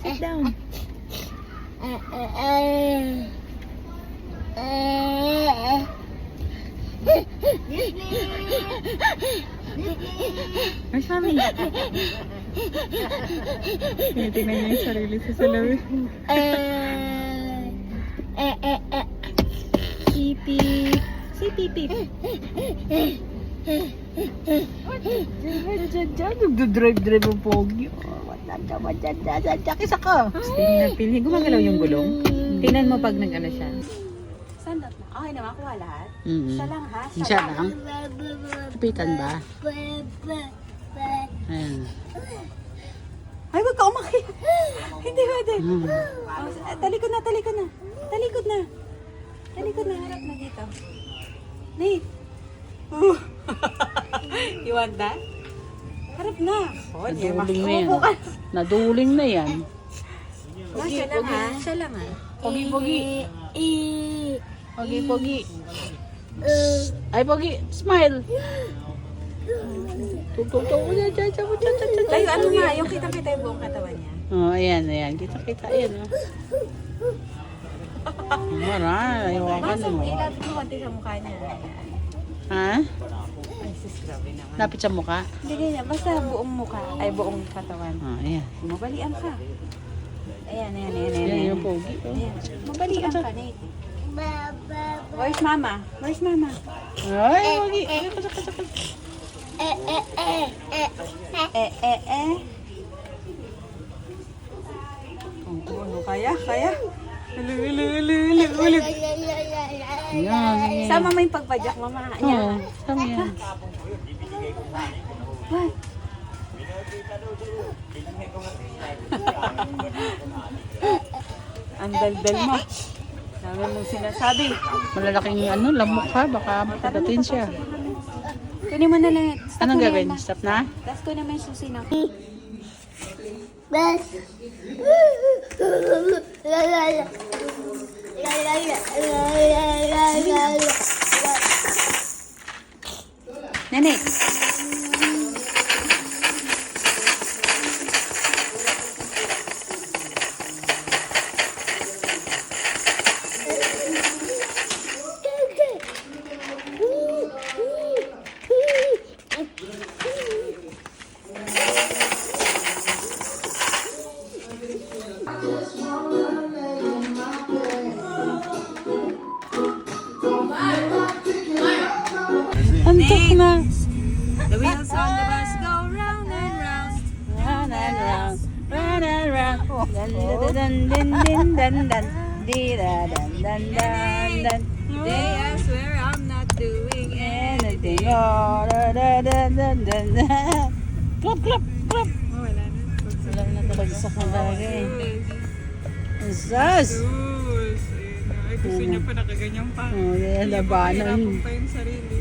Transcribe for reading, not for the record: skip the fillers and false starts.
Sit down. Where's mommy? Tinitingnan niya yung sarili sa salamin. Pipip. Say pipip. Nagdadrive-drive ang pogi. Kisa ka. Tingnan na pilhin. Gumagalaw yung gulong. Tingnan mo pag nag-ano siya. Sandot na. Okay na makuha lahat? Mm-hmm. Isa lang ha? Siya lang? Kapitan ba? Ayan. Ay, wag ka umakyat. Hindi pwede. Talikod na, talikod na. Talikod na. Talikod na, harap na dito. Nate. You want that? Harap na. Oh, Naduling na yan. Naduling na yan. Siya lang ha? Siya lang ha? Pogi-pogi. Pogi-pogi. Ay, pogi. Smile. Tuk-tuk-tuk. Tayo, ano nga? Yung kitang-kita yung buong katawan niya. Oh, ayan, ayan. Kita-kita. Ayan, oh. Mara, ayawakan mo. Ilapit mo konti sa mukha niya. Ha? Ay, sis, grabe naman. Lapit sa mukha? Hindi ganyan. Basta buong mukha. Ay, buong katawan. Oh, ayan. Mabalian ka. Ayan, ayan, ayan, ayan. Ayan yung pogi. Oh. Ayan. Mabalian ka, Nate. Where's mama? Where's mama? Ay, pogi. Ano, kaya? Kaya? Ulit. Ayan. Sama mo yung pagpadyak, mama. Oo, Ayan. sama yan. Ay. Ang daldal mo. Dami mong sinasabi. Malalaking ano, lamok ha. Baka matagatin siya. Kunin mo na lang. Stop Anong mo na gawin? yan, ma. Stop na? Tapos kunin mo yung susi ng... Nene. Antok na. The wheels on the bus go round and round. Round and round. Round and round. Dan dan dan dan dan dan. Di da dan dan dan dan. Today I swear I'm not doing Anything. anything. Oh, da da dan dan dan dan. Clap, clap, clap. Wala na. Wala na bagsak na bagay. Sus! Ay, gusto niya pa nakaganyan pa. Oh, yan, labanan. Hihirapan pa yung sarili.